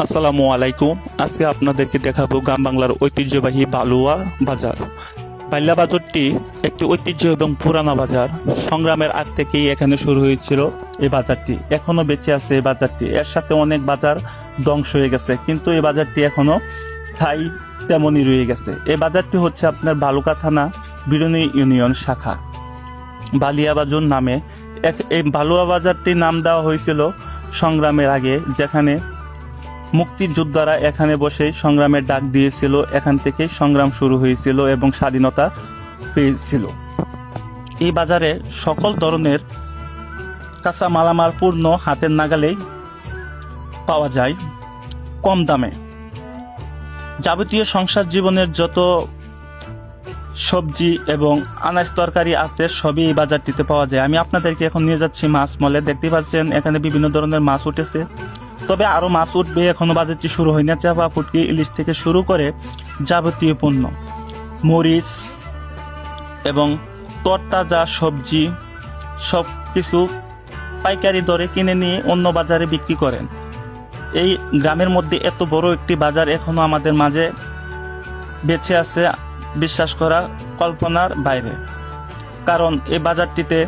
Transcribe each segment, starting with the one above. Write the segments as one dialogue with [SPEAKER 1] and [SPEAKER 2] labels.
[SPEAKER 1] আসসালামু আলাইকুম। আজকে আপনাদেরকে দেখাবো গ্রাম বাংলার ঐতিহ্যবাহী বালুয়া বাজার। বাল্যা বাজারটি একটি ঐতিহ্য এবং পুরানা বাজার। সংগ্রামের আগ থেকেই এখানে শুরু হয়েছিল এই বাজারটি। এখনো বেঁচে আছে এই বাজারটি। এর সাথে অনেক বাজার ধ্বংস হয়ে গেছে, কিন্তু এই বাজারটি এখনো স্থায়ী তেমনই রয়ে গেছে। এই বাজারটি হচ্ছে আপনার বালুকা থানা বিরুনি ইউনিয়ন শাখা বালিয়া বাজার নামে। এই বালুয়া বাজারটির নাম দেওয়া হয়েছিল সংগ্রামের আগে, যেখানে মুক্তিযোদ্ধারা এখানে বসেই সংগ্রামের ডাক দিয়েছিল। এখান থেকেই সংগ্রাম শুরু হয়েছিল এবং স্বাধীনতা পেয়েছিল। এই বাজারে সকল ধরনের কাঁচা মালামাল পূর্ণ হাতের নাগালেই পাওয়া যায় কম দামে। যাবতীয় সংসার জীবনের যত সবজি এবং আনাজ তরকারি আছে সবই এই বাজারটিতে পাওয়া যায়। আমি আপনাদেরকে এখন নিয়ে যাচ্ছি মাছ মলে। দেখতে পাচ্ছেন এখানে বিভিন্ন ধরনের মাছ উঠেছে, তবে আরো মাছ উঠবে। এখনো বাজারটি শুরু হয়নি। চাপা ফুটকি ইলিশ থেকে শুরু করে যাবতীয় পণ্য, মরিচ এবং তরতাজা সবজি সব কিছু পাইকারি দরে কিনে নিয়ে অন্য বাজারে বিক্রি করেন। এই গ্রামের মধ্যে এত বড় একটি বাজার এখনো আমাদের মাঝে বেঁচে আছে, বিশ্বাস করা কল্পনার বাইরে। কারণ এই বাজারটিতে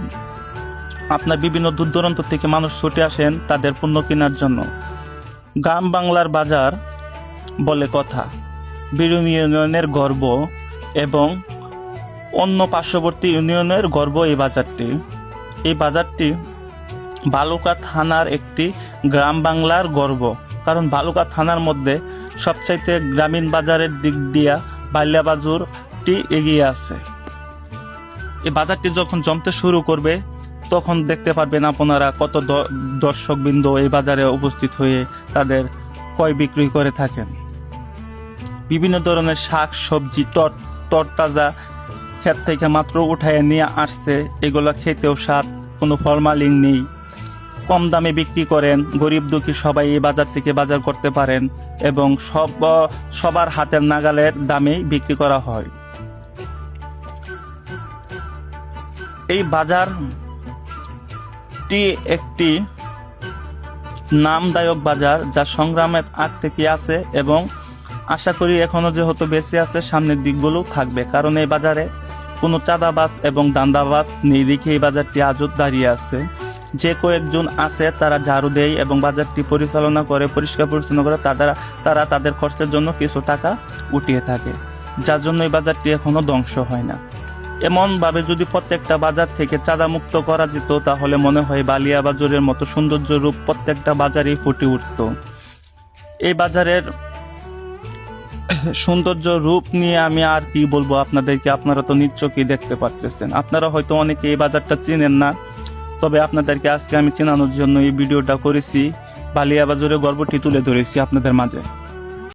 [SPEAKER 1] আপনার বিভিন্ন দূর দূরান্ত থেকে মানুষ ছুটে আসেন তাদের পণ্য কেনার জন্য। গ্রাম বাংলার বাজার বলে কথা, বিরুনি ইউনিয়নের গর্ব এবং অন্য পার্শ্ববর্তী ইউনিয়নের গর্ব এই বাজারটি। এই বাজারটি বালুকা থানার একটি গ্রাম বাংলার গর্ব, কারণ বালুকা থানার মধ্যে সবচাইতে গ্রামীণ বাজারের দিক দিয়া বাল্যা বাজারটি এগিয়ে আছে। এই বাজারটি যখন জমতে শুরু করবে তখন দেখতে পারবেন আপনারা কত দর্শকবৃন্দ এই বাজারে উপস্থিত হয়ে তাদের ক্রয় বিক্রয় করে থাকেন। বিভিন্ন ধরনের শাক সবজি তরতাজা ক্ষেত থেকে মাত্র উঠায় নিয়ে আসছে। এগুলো খেতেও স্বাদ, কোনো ফরমালিন নেই। কম দামে বিক্রি করেন। গরিব দুঃখী সবাই এই বাজার থেকে বাজার করতে পারেন এবং সবার হাতের নাগালের দামেই বিক্রি করা হয়। এই বাজার একটি নামদায়ক বাজার, যা সংগ্রামের আগ থেকে আছে এবং আশা করি এখনো যেহেতু বেঁচে আছে সামনের দিকগুলো থাকবে। কারণ এই বাজারে কোনো চাঁদাবাজ এবং দান্দাবাজ নেই দেখে এই বাজারটি আজও দাঁড়িয়ে আছে। যে কয়েকজন আছে তারা ঝাড়ু দেয় এবং বাজারটি পরিচালনা করে, পরিষ্কার পরিচ্ছন্ন করে। তারা তাদের খরচের জন্য কিছু টাকা উঠিয়ে থাকে, যার জন্য এই বাজারটি এখনো ধ্বংস হয় না। এমনভাবে যদি প্রত্যেকটা বাজার থেকে চাঁদা মুক্ত করা যেত তাহলে মনে হয় বালিয়া বাজারের মতো সৌন্দর্য রূপ প্রত্যেকটা বাজারেই ফুটে উঠত। এই বাজারের সৌন্দর্য রূপ নিয়ে আমি আর কি বলবো আপনাদেরকে, আপনারা তো নিশ্চয়ই দেখতে পাচ্ছেন। আপনারা হয়তো অনেকে এই বাজারটা চিনেন না, তবে আপনাদেরকে আজকে আমি চেনানোর জন্য এই ভিডিওটা করেছি। বালিয়া বাজারের গর্বটি তুলে ধরেছি আপনাদের মাঝে।